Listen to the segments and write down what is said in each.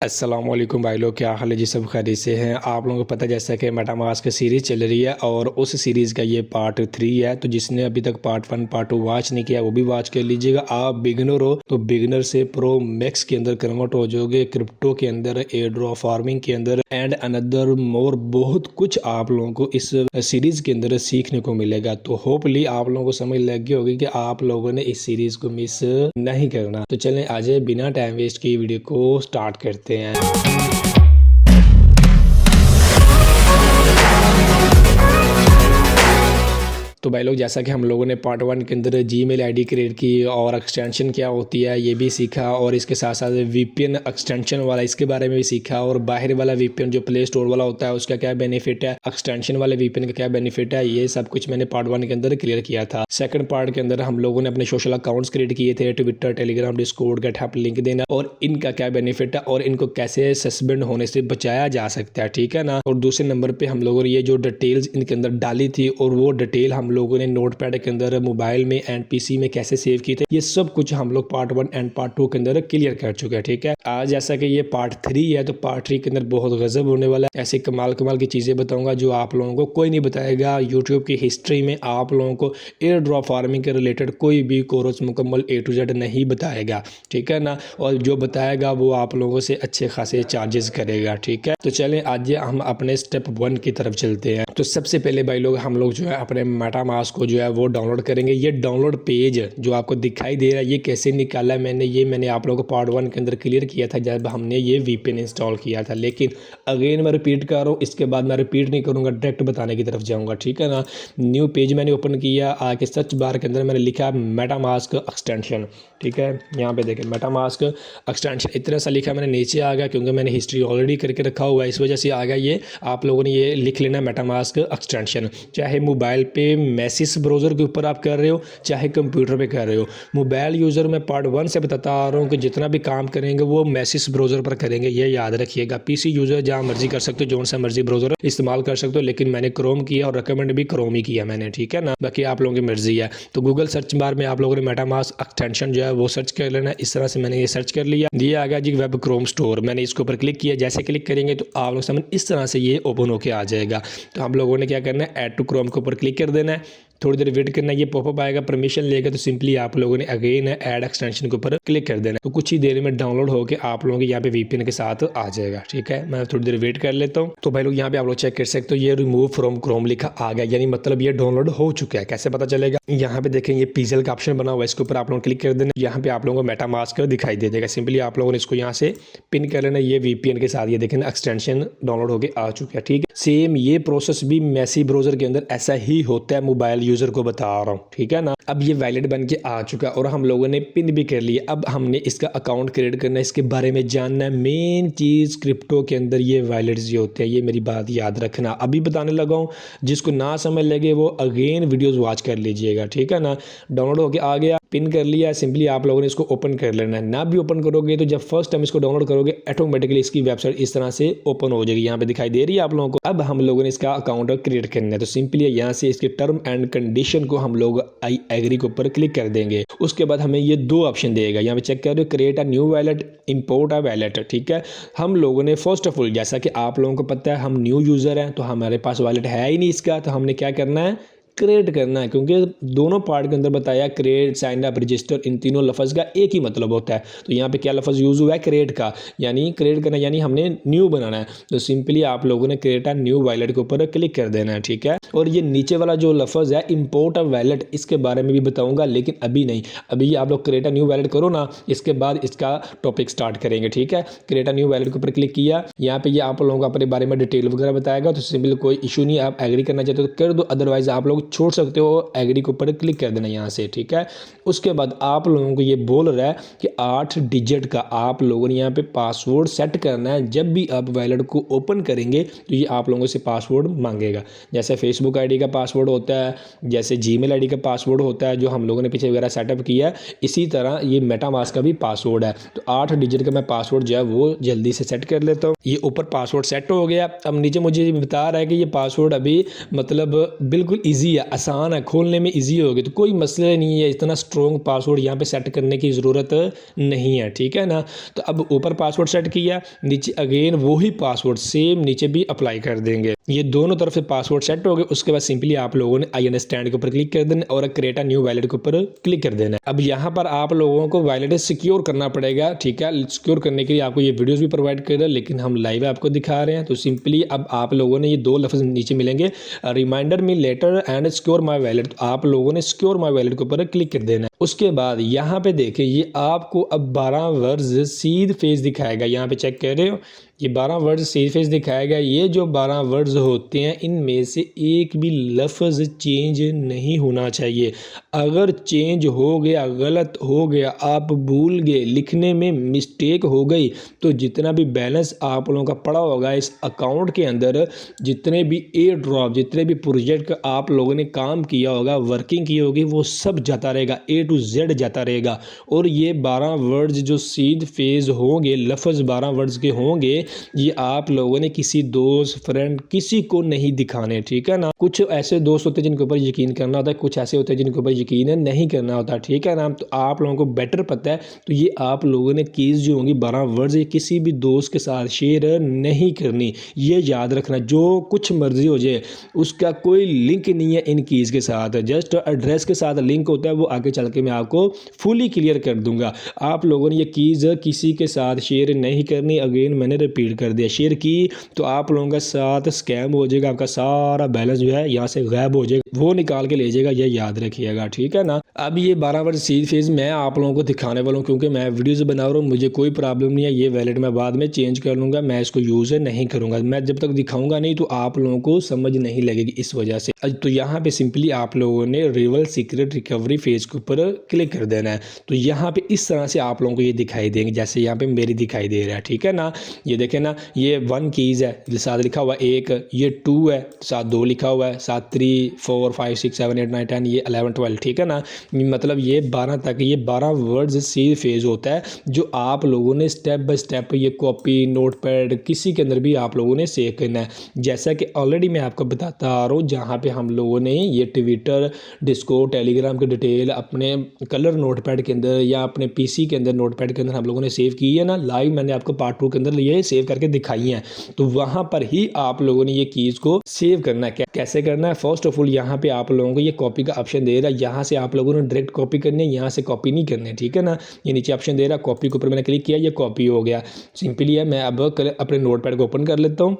अस्सलामुअलैकुम भाई लोग, क्या हाल है जी? सब खैरियत से हैं। आप लोगों को पता है जैसा कि मेटामास्क की सीरीज़ चल रही है और उस सीरीज़ का ये पार्ट 3 है। तो जिसने अभी तक पार्ट 1 पार्ट 2 वॉच नहीं किया वो भी वॉच कर लीजिएगा। आप बिगिनर हो तो बिगिनर से प्रो मैक्स के अंदर कन्वर्ट हो जाओगे, क्रिप्टो के अंदर, एयर ड्रॉप फार्मिंग के अंदर एंड अनदर मोर बहुत कुछ आप लोगों को इस सीरीज़ के अंदर सीखने को मिलेगा। तो होपली आप लोगों को समझ लग गई होगी कि आप लोगों ने इस सीरीज़ को मिस नहीं करना। तो चलें आज बिना टाइम वेस्ट की वीडियो को स्टार्ट करते हैं। तो भाई लोग, जैसा कि हम लोगों ने पार्ट 1 के अंदर जीमेल आईडी क्रिएट की और एक्सटेंशन क्या होती है ये भी सीखा, और इसके साथ साथ वीपीएन एक्सटेंशन वाला इसके बारे में भी सीखा, और बाहर वाला वीपीएन जो प्ले स्टोर वाला होता है उसका क्या बेनिफिट है, एक्सटेंशन वाले वीपीएन का क्या बेनिफिट है, ये सब कुछ मैंने पार्ट 1 के अंदर क्लियर किया था। सेकंड पार्ट के अंदर हम लोगों ने अपने सोशल अकाउंट्स क्रिएट किए थे, Twitter, Telegram, Discord, getup, LinkedIn, और इनका क्या बेनिफिट है और इनको कैसे सस्पेंड होने से बचाया जा सकता है, ठीक है ना। और दूसरे नंबर पे हम लोगों ने ये जो डिटेल्स इनके अंदर डाली थी और वो डिटेल हम लोगों ने नोटपैड के अंदर, मोबाइल में एंड पीसी में कैसे सेव किए थे, ये सब कुछ हम लोग पार्ट 1 एंड पार्ट 2 के अंदर क्लियर कर चुके हैं, ठीक है। आज जैसा कि ये पार्ट 3 है तो पार्ट 3 के अंदर बहुत गजब होने वाला है। ऐसे कमाल कमाल की चीजें बताऊंगा जो आप लोगों को कोई नहीं बताएगा। यूट्यूब की हिस्ट्री में आप लोगों को एयर ड्रॉप फार्मिंग के रिलेटेड कोई भी कोर्स मुकम्मल A to Z नहीं बताएगा, ठीक है ना। और जो बताएगा वो आप लोगों से अच्छे खासे चार्जेस करेगा, ठीक है। तो चलें आज हम अपने स्टेप 1 की तरफ चलते हैं। तो सबसे पहले भाई लोग हम लोग जो है अपने मेटामास्क को जो है वो डाउनलोड करेंगे। ये डाउनलोड पेज जो आपको दिखाई दे रहा है ये कैसे निकाला है मैंने आप लोगों को पार्ट 1 के अंदर क्लियर किया था जब हमने ये वीपीएन इंस्टॉल किया था। लेकिन अगेन मैं रिपीट कर रहा हूँ, इसके बाद मैं रिपीट नहीं करूंगा, डायरेक्ट बताने की तरफ जाऊंगा, ठीक है ना। न्यू पेज मैंने ओपन किया, आके सर्च बार के अंदर मैंने लिखा मेटामास्क एक्सटेंशन, ठीक है। यहाँ पे देखें मेटामास्क एक्सटेंशन इतना सा लिखा, मैंने नीचे आ गया क्योंकि मैंने हिस्ट्री ऑलरेडी करके रखा हुआ है, इस वजह से आ गया ये। आप लोगों ने ये लिख लेना मेटामास्क एक्सटेंशन, चाहे मोबाइल पे मैसेज ब्राउजर के ऊपर आप कर रहे हो चाहे कंप्यूटर पे कर रहे हो। मोबाइल यूज़र मैं पार्ट 1 से बताता आ रहा हूँ कि जितना भी काम करेंगे वो मैसेज ब्राउजर पर करेंगे, ये याद रखिएगा। पीसी यूज़र जहाँ मर्जी कर सकते हो, जो सा मर्जी ब्राउजर इस्तेमाल कर सकते हो, लेकिन मैंने क्रोम किया और रिकमेंड भी क्रोम ही किया मैंने, ठीक है ना। बाकी आप लोगों की मर्जी है। तो गूगल सर्च बार में आप लोगों ने मेटामास्क एक्सटेंशन जो है वो सर्च कर लेना। इस तरह से मैंने ये सर्च कर लिया, ये आ गया जी वेब क्रोम स्टोर। मैंने इसके ऊपर क्लिक किया, जैसे क्लिक करेंगे तो आप लोग समझ इस तरह से ये ओपन होके आ जाएगा। तो हम लोगों ने क्या करना है, ऐड टू क्रोम के ऊपर क्लिक कर देना है, थोड़ी देर वेट करना है, ये पॉपअप आएगा, परमिशन लेगा तो सिंपली आप लोगों ने अगेन ऐड एक्सटेंशन के ऊपर क्लिक कर देना। तो कुछ ही देर में डाउनलोड होकर आप लोगों के यहाँ पे वीपीएन के साथ आ जाएगा, ठीक है। मैं थोड़ी देर वेट कर लेता हूँ। तो भाई लोग यहाँ पे आप लोग चेक कर सकते हो, ये रिमूव फ्रॉम क्रोम लिखा आ गया, यानी मतलब ये डाउनलोड हो चुका है। कैसे पता चलेगा, यहाँ पे देखें ये पिक्सेल का ऑप्शन बना हुआ है, इसके ऊपर आप लोग क्लिक कर देना, यहाँ पे आप लोगों को मेटामास्क दिखाई दे देगा। सिंपली आप लोगों ने इसको यहाँ से पिन कर लेना, ये वीपीएन के साथ ये देखें एक्सटेंशन डाउनलोड होकर आ चुका है, ठीक है। सेम ये प्रोसेस भी मैसी ब्राउजर के अंदर ऐसा ही होता है, मोबाइल यूजर को बता रहा हूँ, ठीक है ना। अब ये वैलिड बन के आ चुका और हम लोगों ने पिन भी कर लिया। अब हमने इसका अकाउंट क्रिएट करना है, इसके बारे में जानना है। मेन चीज क्रिप्टो के अंदर ये वैलिड्स जो होते हैं, ये मेरी बात याद रखना, अभी बताने लगा हूँ। जिसको ना समझ लगे वो अगेन वीडियोस वॉच कर लीजिएगा, ठीक है ना। डाउनलोड होके आ गया, पिन कर लिया, सिंपली आप लोगों ने इसको ओपन कर लेना है। ना भी ओपन करोगे तो जब फर्स्ट टाइम इसको डाउनलोड करोगे ऑटोमेटिकली इसकी वेबसाइट इस तरह से ओपन हो जाएगी, यहाँ पे दिखाई दे रही है आप लोगों को। अब हम लोगों ने इसका अकाउंट क्रिएट करना है, तो सिंपली यहाँ से इसके टर्म एंड कंडीशन को हम लोग आई एग्री के ऊपर क्लिक कर देंगे। उसके बाद हमें ये दो ऑप्शन देगा, यहाँ पे चेक कर रहे हो, create a new wallet, import a wallet, ठीक है। हम लोगों ने फर्स्ट ऑफ ऑल, जैसा कि आप लोगों को पता है हम न्यू यूजर हैं तो हमारे पास वैलेट है ही नहीं इसका, तो हमने क्या करना है, क्रिएट करना है। क्योंकि दोनों पार्ट के अंदर बताया क्रिएट, साइन अप, रजिस्टर, इन तीनों लफ्ज़ का एक ही मतलब होता है। तो यहाँ पे क्या लफ्ज़ यूज़ हुआ है, क्रिएट का, यानी क्रिएट करना यानी हमने न्यू बनाना है। तो सिंपली आप लोगों ने क्रिएट अ न्यू वैलेट के ऊपर क्लिक कर देना है, ठीक है। और ये नीचे वाला जो लफ्ज़ है इंपोर्ट अ वैलेट, इसके बारे में भी बताऊंगा, लेकिन अभी नहीं। अभी आप लोग क्रिएट अ न्यू वैलेट करो ना, इसके बाद इसका टॉपिक स्टार्ट करेंगे, ठीक है। क्रिएट अ न्यू वैलेट के ऊपर क्लिक किया, यहाँ पे ये आप लोगों को अपने बारे में डिटेल वगैरह बताएगा। तो सिंपल कोई इशू नहीं, आप एग्री करना चाहते हो तो कर दो, अदरवाइज आप लोग छोड़ सकते हो, एग्री के ऊपर क्लिक कर देना यहाँ से, ठीक है। उसके बाद आप लोगों को ये बोल रहा है कि 8 डिजिट का आप लोगों ने यहाँ पे पासवर्ड सेट करना है। जब भी आप वैलेट को ओपन करेंगे तो ये आप लोगों से पासवर्ड मांगेगा, जैसे फेसबुक आईडी का पासवर्ड होता है, जैसे जीमेल आईडी का पासवर्ड होता है जो हम लोगों ने पीछे वगैरह सेटअप किया है, इसी तरह ये मेटामास्क का भी पासवर्ड है। तो 8 डिजिट का मैं पासवर्ड जो है वो जल्दी से सेट कर लेता हूँ। ये ऊपर पासवर्ड सेट हो गया। अब नीचे मुझे बता रहा है कि ये पासवर्ड अभी मतलब बिल्कुल ईजी आसान है, खोलने में ईजी होगी, तो कोई मसला नहीं है, इतना स्ट्रॉन्ग पासवर्ड यहाँ पे सेट करने की ज़रूरत नहीं है, ठीक है ना। तो अब ऊपर पासवर्ड सेट किया, नीचे अगेन वही पासवर्ड सेम नीचे भी अप्लाई कर देंगे। ये दोनों तरफ से पासवर्ड सेट हो गए। उसके बाद सिंपली आप लोगों ने आई अंडरस्टैंड के ऊपर क्लिक कर देना और क्रिएट अ न्यू वैलेट के ऊपर क्लिक कर देना। अब यहाँ पर आप लोगों को वैलेट सिक्योर करना पड़ेगा, ठीक है। सिक्योर करने के लिए आपको ये वीडियोस भी प्रोवाइड कर रहे हैं, लेकिन हम लाइव आपको दिखा रहे हैं। तो सिंपली अब आप लोगों ने ये दो लफ्ज नीचे मिलेंगे, reminder me later and secure my wallet. तो आप लोगों ने सिक्योर माई वैलेट के ऊपर क्लिक कर देना। उसके बाद यहाँ पे देखें, ये आपको अब 12 वर्ड्स सीध फेस दिखाएगा। यहाँ पे चेक कर रहे हो, ये 12 वर्ड्स सीध फेस दिखाएगा। ये जो 12 वर्ड्स होते हैं, इनमें से एक भी लफ्ज़ चेंज नहीं होना चाहिए। अगर चेंज हो गया, गलत हो गया, आप भूल गए, लिखने में मिस्टेक हो गई, तो जितना भी बैलेंस आप लोगों का पड़ा होगा इस अकाउंट के अंदर, जितने भी एयर ड्रॉप, जितने भी प्रोजेक्ट आप लोगों ने काम किया होगा, वर्किंग की होगी, वो सब जाता रहेगा, A to Z जाता रहेगा। और ये 12 वर्ड्स जो सीध फेज होंगे, लफ्ज़ 12 वर्ड्स के होंगे, ये आप लोगों ने किसी दोस्त, फ्रेंड, किसी को नहीं दिखाने, ठीक है ना। कुछ ऐसे दोस्त होते हैं जिनके ऊपर यकीन करना होता है, कुछ ऐसे होते हैं जिनके ऊपर यकीन नहीं करना होता, ठीक है ना। तो आप लोगों को बेटर पता है, तो ये आप लोगों ने कीज़ जो होंगी 12 वर्ड्स, ये किसी भी दोस्त के साथ शेयर नहीं करनी, ये याद रखना। जो कुछ मर्जी हो जाए, उसका कोई लिंक नहीं है इन कीज़ के साथ, जस्ट एड्रेस के साथ लिंक होता है, वो आगे चल के मैं आपको फुली क्लियर कर दूंगा। आप लोगों ने ये कीज़ किसी के साथ शेयर नहीं करनी। अगेन मैंने रिपीट कर दिया, शेयर की तो आप लोगों के साथ स्कैम हो जाएगा, आपका सारा बैलेंस जो है यहाँ से गायब हो जाएगा, वो निकाल के ले जाएगा, ये याद रखिएगा, ठीक है ना। अब ये 12 वर्ड सीध फेज मैं आप लोगों को दिखाने वाला हूँ, क्योंकि मैं वीडियोस बना रहा हूँ, मुझे कोई प्रॉब्लम नहीं है। ये वैलेट मैं बाद में चेंज कर लूँगा, मैं इसको यूज़ नहीं करूँगा। मैं जब तक दिखाऊंगा नहीं तो आप लोगों को समझ नहीं लगेगी, इस वजह से। तो यहाँ पे सिंपली आप लोगों ने रिवल सीक्रेट रिकवरी फेज के ऊपर क्लिक कर देना है। तो यहाँ पे इस तरह से आप लोगों को ये दिखाई देंगे, जैसे यहाँ पे मेरी दिखाई दे रहा है, ठीक है ना। ये देखें ना, ये 1 कीज़ है, साथ लिखा हुआ 1, ये 2 है, साथ 2 लिखा हुआ है, साथ 3, 4, 5, 6, 7, 8, 9, 10, ये 11, 12, ठीक है ना। मतलब ये 12 तक, ये 12 वर्ड्स सीध फेज होता है, जो आप लोगों ने स्टेप बाय स्टेप ये कॉपी, नोटपैड, किसी के अंदर भी आप लोगों ने सेव करना है। जैसा कि ऑलरेडी मैं आपको बताता आ रहा हूँ, जहाँ पे हम लोगों ने ये ट्विटर, डिस्कॉर्ड, टेलीग्राम की डिटेल अपने कलर नोटपैड के अंदर या अपने पीसी के अंदर नोटपैड के अंदर हम लोगों ने सेव की है ना, लाइव मैंने आपको पार्ट 2 के अंदर ये सेव करके दिखाई है। तो वहाँ पर ही आप लोगों ने ये कीज़ को सेव करना है। कैसे करना है? फर्स्ट ऑफ ऑल यहाँ पे आप लोगों को ये कॉपी का ऑप्शन दे रहा है, यहाँ से आप लोगों ने डायरेक्ट कॉपी करनी है, यहाँ से कॉपी नहीं करनी है, ठीक है ना। ये नीचे ऑप्शन दे रहा है, कॉपी के ऊपर मैंने क्लिक किया, ये कॉपी हो गया। सिंपली है, मैं अब अपने नोटपैड को ओपन कर लेता हूँ।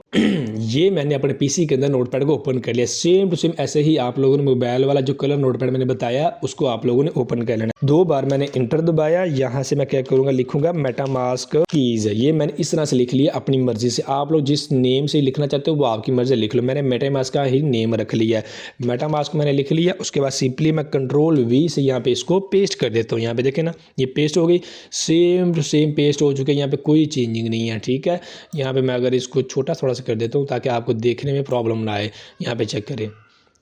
ये मैंने अपने पीसी के अंदर नोटपैड को ओपन कर लिया। सेम टू सेम ऐसे ही आप लोगों ने मोबाइल वाला जो कलर नोटपैड मैंने बताया, उसको आप लोगों ने ओपन कर लेना। 2 बार मैंने इंटर दबाया, यहाँ से मैं क्या करूँगा, लिखूंगा मेटामास्क कीज। ये मैंने इस तरह से लिख लिया अपनी मर्जी से। आप लोग जिस नेम से लिखना चाहते हो वो आपकी मर्जी से लिख लो। मैंने मेटामास्क का ही नेम रख लिया है, मेटामास्क मैंने लिख लिया। उसके बाद सिंपली मैं Ctrl+V से यहाँ पे इसको पेस्ट कर देता हूँ। यहाँ पे देखें ना, ये पेस्ट हो गई, सेम टू सेम पेस्ट हो चुके हैं, यहाँ पे कोई चेंजिंग नहीं है, ठीक है। यहाँ पे मैं अगर इसको छोटा थोड़ा सा कर देता हूँ ताकि आपको देखने में प्रॉब्लम ना आए, यहाँ पे चेक करें,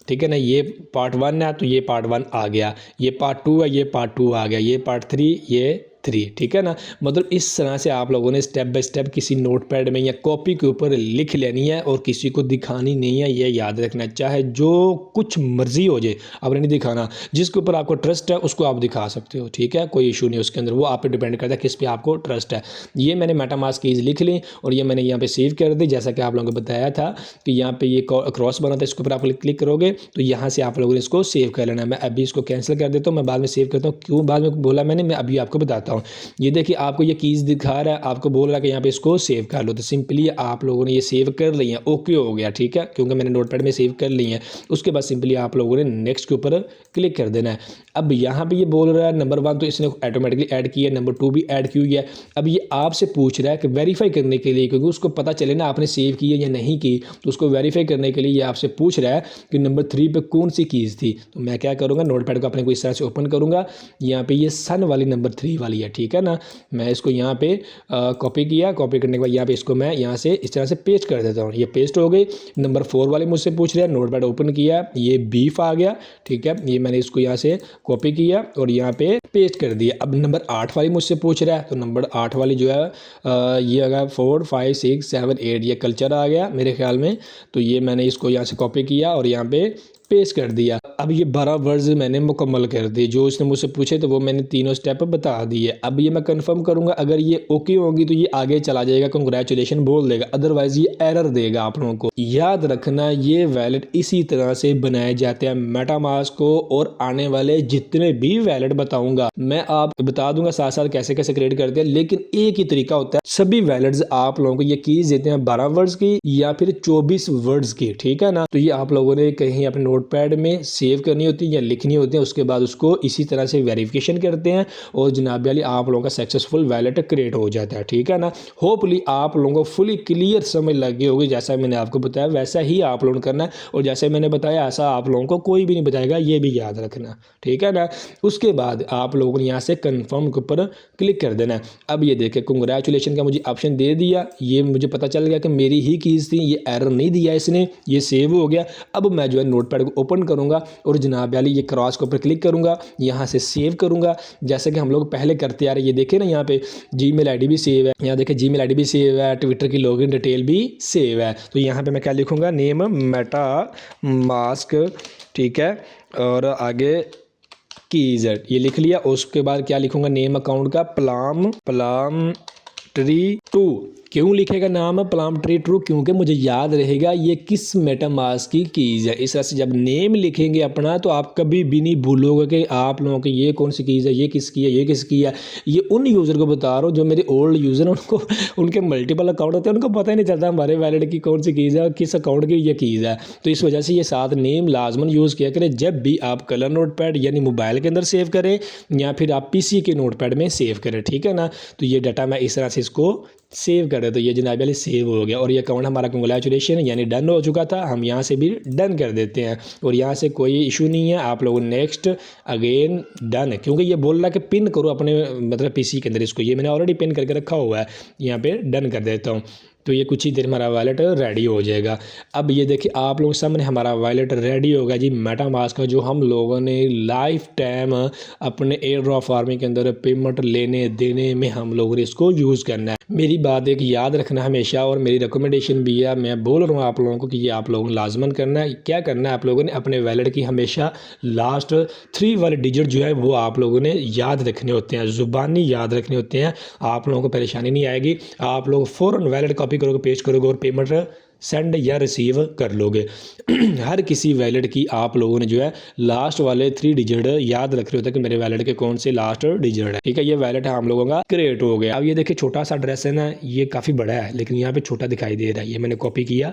ठीक है ना। ये पार्ट 1 है तो ये पार्ट 1 आ गया, ये पार्ट 2 है, ये पार्ट 2 आ गया, ये पार्ट 3, ये 3, ठीक है ना। मतलब इस तरह से आप लोगों ने स्टेप बाय स्टेप किसी नोटपैड में या कॉपी के ऊपर लिख लेनी है और किसी को दिखानी नहीं है, ये याद रखना। चाहे जो कुछ मर्जी हो जाए, आपने नहीं दिखाना। जिसके ऊपर आपको ट्रस्ट है उसको आप दिखा सकते हो, ठीक है, कोई इशू नहीं उसके अंदर, वो आप पे डिपेंड करता है किस पे आपको ट्रस्ट है। ये मैंने मेटामास्क कीज लिख ली और ये मैंने यहाँ पे सेव कर दी। जैसा कि आप लोगों को बताया था कि यहाँ पे ये क्रॉस बना था, इसके ऊपर आप क्लिक करोगे तो यहाँ से आप लोगों ने इसको सेव कर लेना है। मैं अभी इसको कैंसिल कर देता हूँ, मैं बाद में सेव करता हूँ। क्यों बाद में बोला मैंने, मैं अभी आपको बताता हूँ। ये देखिए, आपको ये कीज़ दिखा रहा है, आपको बोल रहा है कि यहाँ पे इसको सेव कर लो। तो सिंपली आप लोगों ने ये सेव कर ली है, ओके हो गया, ठीक है, क्योंकि मैंने नोटपैड में सेव कर ली है। उसके बाद सिंपली आप लोगों ने नेक्स्ट के ऊपर क्लिक कर देना है। अब यहाँ पे ये बोल रहा है नंबर 1 तो इसने ऑटोमेटिकली ऐड किया, नंबर 2 भी ऐड की हुई है। अब ये आपसे पूछ रहा है कि वेरीफाई करने के लिए, क्योंकि उसको पता चले ना आपने सेव की है या नहीं की, तो उसको वेरीफाई करने के लिए ये आपसे पूछ रहा है कि नंबर 3 पे कौन सी कीज़ थी। तो मैं क्या करूँगा, नोटपैड को अपने को इस तरह से ओपन करूँगा। यहाँ पे ये सन वाली नंबर 3 वाली है, ठीक है ना। मैं इसको यहाँ पे कॉपी किया, कॉपी करने के बाद यहाँ पे इसको मैं यहाँ से इस तरह से पेस्ट कर देता हूँ। ये पेस्ट हो गई। नंबर 4 वाले मुझसे पूछ रहे हैं, नोटपैड ओपन किया, ये बीफ आ गया, ठीक है। ये मैंने इसको यहाँ से कॉपी किया और यहाँ पे पेस्ट कर दिया। अब नंबर 8 वाली मुझसे पूछ रहा है, तो नंबर 8 वाली जो है ये आ गया 4, 5, 6, 7, 8, ये कल्चर आ गया मेरे ख्याल में। तो ये मैंने इसको यहाँ से कॉपी किया और यहाँ पे पेस्ट कर दिया। अब ये 12 वर्ड्स मैंने मुकम्मल कर दिए, जो उसने मुझसे पूछे तो वो मैंने तीनों स्टेप बता दिए। अब ये मैं कंफर्म करूँगा, अगर ये ओके होगी तो ये आगे चला जाएगा, कंग्रेचुलेशन बोल देगा, अदरवाइज ये एरर देगा आप लोगों को। याद रखना ये वैलेट इसी तरह से बनाए जाते हैं मेटामास्क को, और आने वाले जितने भी वैलेट बताऊंगा मैं आप बता दूंगा साथ साथ कैसे कैसे क्रिएट करते हैं। लेकिन एक ही तरीका होता है, सभी वैलेट्स आप लोगों को ये कीज देते हैं 12 वर्ड्स की या फिर 24 वर्ड्स की, ठीक है ना। तो ये आप लोगों ने कहीं अपने नोटपैड में सेव करनी होती है या लिखनी होती है, उसके बाद उसको इसी तरह से वेरिफिकेशन करते हैं और जनाब वाली आप लोगों का सक्सेसफुल वैलेट क्रिएट हो जाता है, ठीक है ना। होपफुली आप लोगों को फुली क्लियर समझ लग गई होगी, जैसा मैंने आपको बताया वैसा ही आप लोगों ने करना है, और जैसे मैंने बताया ऐसा आप लोगों को कोई भी नहीं बताएगा, ये भी याद रखना, ठीक है ना। उसके बाद आप लोगों ने यहाँ से कन्फर्म के ऊपर क्लिक कर देना है। अब ये देखें कंग्रेचुलेशन का मुझे ऑप्शन दे दिया, ये मुझे पता चल गया कि मेरी ही कीज थी, ये एरर नहीं दिया इसने, ये सेव हो गया। अब मैं जो है नोटपैड को ओपन करूंगा और जनाब वाली ये क्रॉस के ऊपर क्लिक करूंगा, यहाँ से सेव करूंगा जैसे कि हम लोग पहले करते आ रहे। ये देखें ना यहाँ पे जीमेल आईडी भी सेव है, यहाँ देखें जीमेल आईडी भी सेव है, ट्विटर की लॉगिन डिटेल भी सेव है। तो यहाँ पे मैं क्या लिखूंगा, नेम मेटा मास्क, ठीक है, और आगे कीज ये लिख लिया। उसके बाद क्या लिखूंगा, नेम अकाउंट का प्लाम ट्री 2। क्यों लिखेगा नाम प्लाम ट्री ट्रू, क्योंकि मुझे याद रहेगा ये किस मेटामास्क की कीज है। इस तरह से जब नेम लिखेंगे अपना तो आप कभी भी नहीं भूलोगे कि आप लोगों की ये कौन सी कीज है, ये किसकी है, ये किसकी है। ये उन यूज़र को बता रहा हूँ जो मेरे ओल्ड यूज़र हैं, उनको उनके मल्टीपल अकाउंट होते हैं, उनको पता ही नहीं चलता हमारे वैलेट की कौन सी कीज है, किस अकाउंट की ये कीज है। तो इस वजह से ये साथ नेम लाजमन यूज़ किया करें जब भी आप कलर नोटपैड यानी मोबाइल के अंदर सेव करें या फिर आप पीसी के नोटपैड में सेव करें, ठीक है ना। तो ये डाटा मैं इस तरह से इसको सेव कर दे, तो ये जनाब वाली सेव हो गया और ये अकाउंट हमारा कंग्रेचुलेशन यानी डन हो चुका था। हम यहाँ से भी डन कर देते हैं और यहाँ से कोई इशू नहीं है। आप लोगों नेक्स्ट अगेन डन है, क्योंकि ये बोल रहा है कि पिन करो अपने मतलब पीसी के अंदर इसको, ये मैंने ऑलरेडी पिन करके रखा हुआ है। यहाँ पे डन कर देता हूँ, तो ये कुछ ही देर हमारा वॉलेट रेडी हो जाएगा। अब ये देखिए आप लोगों के सामने हमारा वॉलेट रेडी होगा जी मेटामास्क का, जो हम लोगों ने लाइफ टाइम अपने एयर ड्रॉप फार्मिंग के अंदर पेमेंट लेने देने में हम लोगों ने इसको यूज़ करना है। मेरी बात एक याद रखना हमेशा, और मेरी रिकमेंडेशन भी है, मैं बोल रहा हूँ आप लोगों को कि ये आप लोगों ने लाजमन करना है। क्या करना है, आप लोगों ने अपने वॉलेट की हमेशा लास्ट 3 वाले डिजिट जो है वो आप लोगों ने याद रखने होते हैं, ज़ुबानी याद रखने होते हैं। आप लोगों को परेशानी नहीं आएगी, आप लोग फ़ौरन वॉलेट कॉपी करोगे, पेस्ट करोगे और पेमेंट सेंड या रिसीव कर लोगे। हर किसी वैलेट की आप लोगों ने जो है लास्ट वाले 3 डिजिट याद रख रहे होते हैं कि मेरे वैलेट के कौन से लास्ट डिजिट है, ठीक है। ये वैलेट हम लोगों का क्रिएट हो गया। अब ये देखिए छोटा सा एड्रेस है ना, ये काफ़ी बड़ा है लेकिन यहाँ पे छोटा दिखाई दे रहा है। ये मैंने कॉपी किया,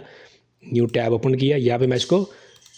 न्यू टैब ओपन किया, यहाँ पे मैं इसको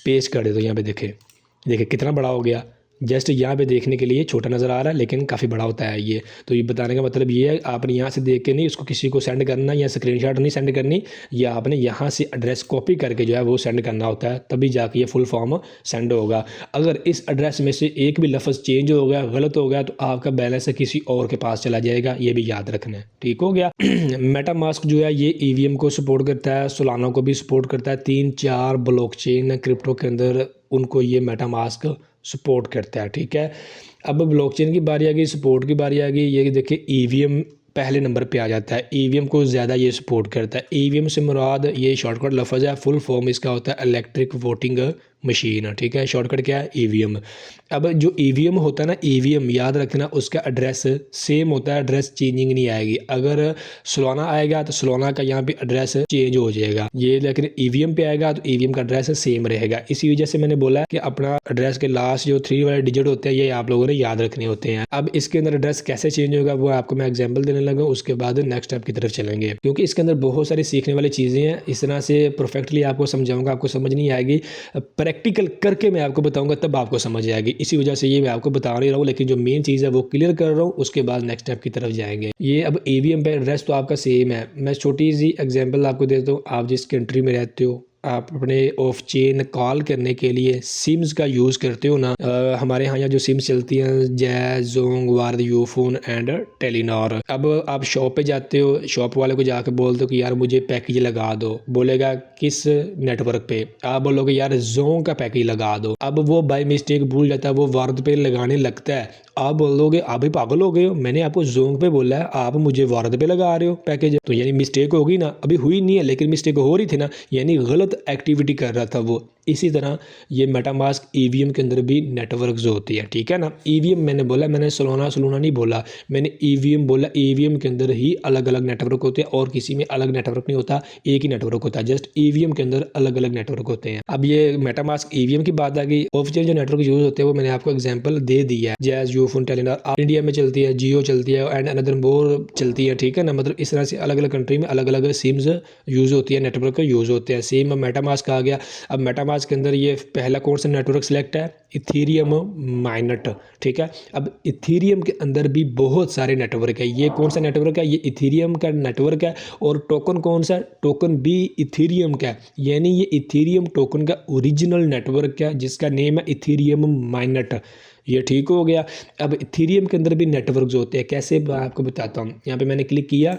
पेस्ट कर देता हूँ। यहाँ पे देखिए कितना बड़ा हो गया। जस्ट यहाँ पे देखने के लिए छोटा नज़र आ रहा है लेकिन काफ़ी बड़ा होता है ये। तो ये बताने का मतलब ये है, आपने यहाँ से देख के नहीं उसको किसी को सेंड करना या स्क्रीनशॉट नहीं सेंड करनी, या आपने यहाँ से एड्रेस कॉपी करके जो है वो सेंड करना होता है, तभी जाके ये फुल फॉर्म सेंड होगा। अगर इस एड्रेस में से एक भी लफ्ज़ चेंज हो गया, गलत हो गया, तो आपका बैलेंस किसी और के पास चला जाएगा, ये भी याद रखना है, ठीक हो गया। मेटामास्क जो है ये EVM को सपोर्ट करता है, सोलाना को भी सपोर्ट करता है। 3-4 ब्लॉकचेन क्रिप्टो के अंदर उनको ये मेटामास्क सपोर्ट करता है, ठीक है। अब ब्लॉकचेन की बारी आ गई, सपोर्ट की बारी आ गई। ये देखिए EVM पहले नंबर पे आ जाता है, EVM को ज़्यादा ये सपोर्ट करता है। EVM से मुराद ये शॉर्टकट लफ्ज़ है, फुल फॉर्म इसका होता है इलेक्ट्रिक वोटिंग मशीन, ठीक है। शॉर्टकट क्या है, EVM। अब जो EVM होता है ना, EVM याद रखना उसका एड्रेस सेम होता है, एड्रेस चेंजिंग नहीं आएगी। अगर सोलाना आएगा तो सोलाना का यहाँ पे एड्रेस चेंज हो जाएगा, ये लेकिन EVM पे आएगा तो EVM का एड्रेस सेम रहेगा। इसी वजह से मैंने बोला कि अपना एड्रेस के लास्ट जो 3 वाले डिजिट होते हैं ये आप लोगों ने याद रखने होते हैं। अब इसके अंदर एड्रेस कैसे चेंज होगा वो आपको मैं एग्जाम्पल देने लगा, उसके बाद नेक्स्ट स्टेप की तरफ चलेंगे, क्योंकि इसके अंदर बहुत सारी सीखने वाली चीज़ें हैं। इस तरह से परफेक्टली आपको समझाऊंगा, आपको समझ नहीं आएगी, प्रैक्टिकल करके मैं आपको बताऊंगा तब आपको समझ आएगी। इसी वजह से ये मैं आपको बता नहीं रहा हूँ, लेकिन जो मेन चीज़ है वो क्लियर कर रहा हूँ, उसके बाद नेक्स्ट स्टेप की तरफ जाएंगे। ये अब EVM पे एड्रेस तो आपका सेम है। मैं छोटी सी एग्जांपल आपको देता हूँ। आप जिस कंट्री में रहते हो, आप अपने ऑफ चेन कॉल करने के लिए सिम्स का यूज़ करते हो ना, हमारे यहाँ जो सिम्स चलती हैं jazz, Jong, ward, Ufone and Telenor. अब आप शॉप पे जाते हो, शॉप वाले को जाकर बोल दो कि यार मुझे पैकेज लगा दो, बोलेगा किस नेटवर्क पे, आप बोलोगे यार जोंग का पैकेज लगा दो। अब वो बाय मिस्टेक भूल जाता है, वो वार्ड पे लगाने लगता है। आप बोलोगे आप भी पागल हो गए हो, मैंने आपको जोंग पे बोला है, आप मुझे वार्ड पे लगा रहे हो पैकेज, तो यानी मिस्टेक होगी ना। अभी हुई नहीं है लेकिन मिस्टेक हो रही थी ना, यानी गलत एक्टिविटी कर रहा था वो। इसी तरह ये मेटामास्क ईवीएम के अंदर भी नेटवर्क जो होती है, ठीक है ना। ईवीएम मैंने बोला, मैंने सोलोना नहीं बोला, मैंने ईवीएम बोला। ईवीएम के अंदर ही अलग अलग नेटवर्क होते हैं और किसी में अलग नेटवर्क नहीं होता, एक ही नेटवर्क होता है। जस्ट ईवीएम के अंदर अलग अलग नेटवर्क होते हैं। अब ये मेटामास्क ईवीएम की बात आ गई। ऑफिशियल जो नेटवर्क यूज होते हैं वो मैंने आपको एग्जाम्पल दे दिया है। जैज, यूफोन, टेलीनॉर इंडिया में चलती है, जियो चलती है एंड अनदर मोर चलती है, ठीक है ना। मतलब इस तरह से अलग अलग कंट्री में अलग अलग सिम्स यूज होती है, नेटवर्क यूज होते हैं। सेम मेटामास्क आ गया। अब मेटामास्क के अंदर ये पहला कौन सा नेटवर्क सिलेक्ट है, इथीरियम माइनेट, ठीक है। अब इथीरियम के अंदर भी बहुत सारे नेटवर्क है। ये कौन सा नेटवर्क है, ये इथीरियम का नेटवर्क है। और टोकन कौन सा, टोकन भी इथीरियम का है, यानी ये इथीरियम टोकन का ओरिजिनल नेटवर्क है जिसका नेम है इथीरियम माइनेट। ये ठीक हो गया। अब इथीरियम के अंदर भी नेटवर्क जो होते हैं, कैसे मैं आपको बताता हूँ। यहाँ पे मैंने क्लिक किया,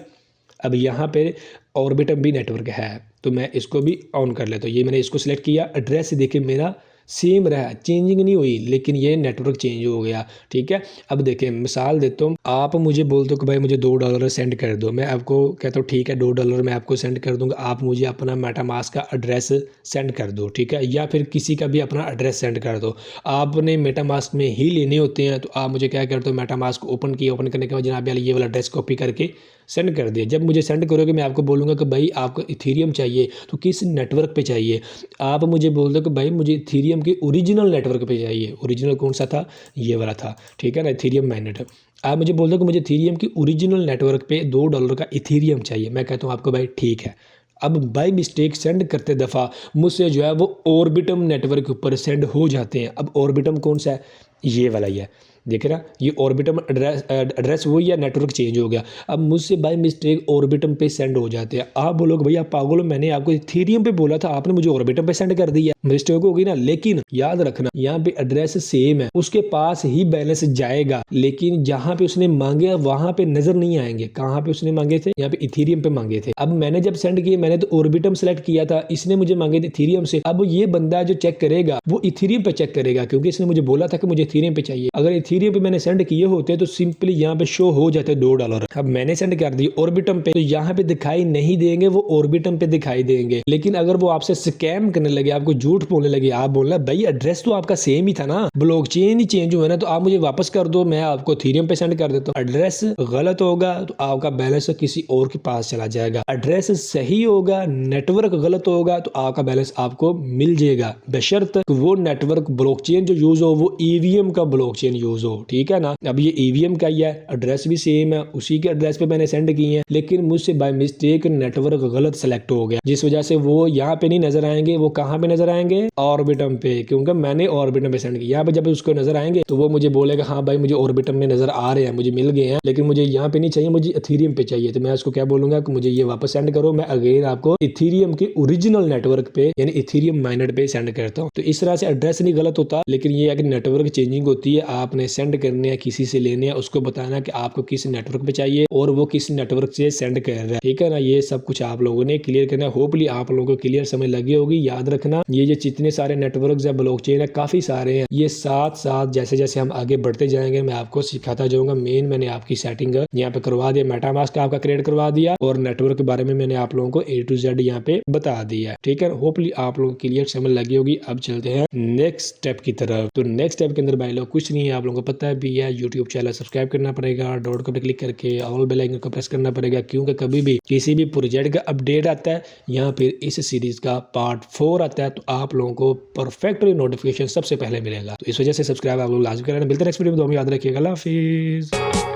अब यहाँ पे ऑर्बिटम भी नेटवर्क है, तो मैं इसको भी ऑन कर लेता हूँ। ये मैंने इसको सिलेक्ट किया, एड्रेस देखिए मेरा सेम रहा, चेंजिंग नहीं हुई, लेकिन ये नेटवर्क चेंज हो गया, ठीक है। अब देखिए मिसाल देता हूँ, आप मुझे बोल दो कि भाई मुझे $2 सेंड कर दो, मैं आपको कहता हूँ ठीक है $2 मैं आपको सेंड कर दूंगा, आप मुझे अपना मेटामास्क का एड्रेस सेंड कर दो, ठीक है। या फिर किसी का भी अपना एड्रेस सेंड कर दो। आपने मेटामास्क में ही लेने होते हैं, तो आप मुझे क्या करते हो, मेटामास्क ओपन किया, ओपन करने के बाद जनाब ये वाला एड्रेस कॉपी करके सेंड कर दिया। जब मुझे सेंड करोगे मैं आपको बोलूँगा कि भाई आपको इथीरियम चाहिए तो किस नेटवर्क पे चाहिए। आप मुझे बोल दो कि भाई मुझे इथीरियम के ओरिजिनल नेटवर्क पे चाहिए। ओरिजिनल कौन सा था, ये वाला था, ठीक है ना, इथीरियम माइनेट। आप मुझे बोल दो कि मुझे इथीरियम की ओरिजिनल नेटवर्क पे $2 का इथीरियम चाहिए। मैं कहता हूँ आपको भाई ठीक है। अब बाई मिस्टेक सेंड करते दफ़ा मुझसे जो है वो ऑर्बिटम नेटवर्क के ऊपर सेंड हो जाते हैं। अब ऑर्बिटम कौन सा है, ये वाला ही है, देख रहा, ये ऑर्बिटम एड्रेस वही है, नेटवर्क चेंज हो गया। अब मुझसे बाय मिस्टेक ऑर्बिटम पे सेंड हो जाते हैं। आप बोलोगे भैया पागल हो, मैंने आपको इथीरियम पे बोला था, आपने मुझे ऑर्बिटम पे सेंड कर दिया, मिस्टेक होगी ना। लेकिन याद रखना यहाँ पे एड्रेस सेम है, उसके पास ही बैलेंस जाएगा, लेकिन जहाँ पे उसने मांगे वहां पे नजर नहीं आएंगे। कहाँ पे उसने मांगे थे, यहाँ पे इथीरियम पे मांगे थे। अब मैंने जब सेंड किए, मैंने तो ऑर्बिटम सेलेक्ट किया था, इसने मुझे मांगे थे इथीरियम से। अब ये बंदा जो चेक करेगा वो इथीरियम पे चेक करेगा, क्योंकि इसने मुझे बोला था कि मुझे इथीरियम पे चाहिए। अगर इथीरियम पे मैंने सेंड किए होते तो सिंपली यहाँ पे शो हो जाते $2। अब मैंने सेंड कर दी ऑर्बिटम पे, तो यहाँ पे दिखाई नहीं देंगे, वो ऑर्बिटम पे दिखाई देंगे। लेकिन अगर वो आपसे स्कैम करने लगे, आपको झूठ बोलने लगे, आप बोलना भाई एड्रेस तो आपका सेम ही था ना, ब्लॉकचेन ही चेंज हुआ ना, तो आप मुझे वापस कर दो, मैं आपको इथीरियम पे सेंड कर देता हूँ। एड्रेस गलत होगा तो आपका बैलेंस किसी और के पास चला जाएगा। एड्रेस सही होगा, नेटवर्क गलत होगा तो आपका बैलेंस आपको मिल जाएगा, बशर्त वो नेटवर्क ब्लॉकचेन जो यूज हो वो ईवीएम का ब्लॉकचेन यूज हो, ठीक है ना। अब ये ईवीएम का ही है, एड्रेस भी सेम है, उसी के एड्रेस पे मैंने सेंड किए हैं, लेकिन मुझसे बाय मिस्टेक नेटवर्क गलत सेलेक्ट हो गया, जिस वजह से वो यहाँ पे नहीं नजर आएंगे। वो कहाँ पे नजर आएंगे, ऑर्बिटम पे, क्योंकि मैंने ऑर्बिटम पे सेंड किया। यहाँ पे जब उसको नजर आएंगे तो वो मुझे बोलेगा हाँ भाई मुझे ऑर्बिटम में नजर आ रहे हैं, मुझे मिल गए हैं, लेकिन मुझे यहाँ पे नहीं चाहिए, मुझे इथीरियम पे चाहिए। तो मैं उसको क्या बोलूंगा कि मुझे ये वापस सेंड करो, मैं अगेन आपको इथीरियम के ओरिजिनल नेटवर्क पे यानी इथीरियम माइनेट पे सेंड करता हूँ। तो इस तरह से एड्रेस नहीं गलत होता, लेकिन ये है कि नेटवर्क चेंजिंग होती है। आपने सेंड करने है, किसी से लेने हैं, उसको बताना कि आपको किस नेटवर्क पे चाहिए और वो किस नेटवर्क से सेंड कर रहा है, ठीक है ना। ये सब कुछ आप लोगों ने क्लियर करना है। होपली आप लोगों को क्लियर समझ लगी होगी। याद रखना ये जो जितने सारे नेटवर्क है, ब्लॉकचेन है, काफी सारे हैं। ये साथ साथ जैसे जैसे हम आगे बढ़ते जाएंगे मैं आपको सिखाता जाऊंगा। मेन मैंने आपकी सेटिंग यहाँ पे करवा दिया, मेटामास्क आपका क्रिएट करवा दिया और नेटवर्क के बारे में मैंने आप लोगों को A to Z यहाँ पे बता दिया, ठीक है। होपली आप लोगों को क्लियर समझ लगी होगी। अब चलते हैं नेक्स्ट स्टेप की तरफ। तो नेक्स्ट स्टेप के अंदर भाई लोग कुछ नहीं है, आप लोगों को पता है भी है, यूट्यूब चैनल सब्सक्राइब करना पड़ेगा, डॉट को क्लिक करके ऑल बेल आइकन को प्रेस करना पड़ेगा, क्योंकि कभी भी किसी भी प्रोजेक्ट का अपडेट आता है या फिर इस सीरीज का पार्ट 4 आता है तो आप लोगों को परफेक्ट नोटिफिकेशन सबसे पहले मिलेगा। तो इस वजह से सब्सक्राइब आप लोग लाजमी करना। मिलते हैं नेक्स्ट वीडियो में, तो हम याद रखिएगा। अल्लाह हाफिज़।